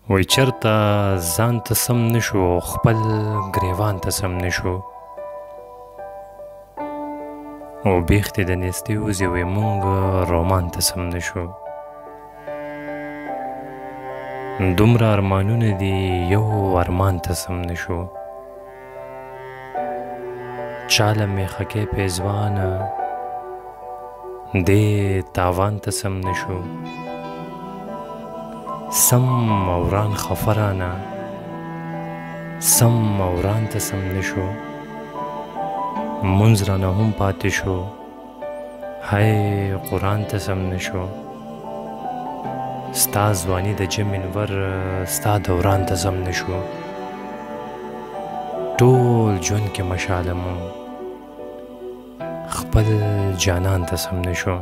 وای چرته ځان ته سم نشو او خپل ګریوان ته سم نشو او بیختې د نیستۍ وزې وای مونږ رومان ته سم نشو دومره ارمانونه دي یو ارمان ته سم نشو چاله میخه کې پیزوانه دې تاوان ته سم نشو سم اوران خفرانه سم اوران ته سم نشو منځ رانه هم پاتې شو هی قرآن ته سم نشو ستا ځواني د جمینور ستا دوران ته سم نشو ټول ژوند کې مشاله مو خپل جانان ته سم نشو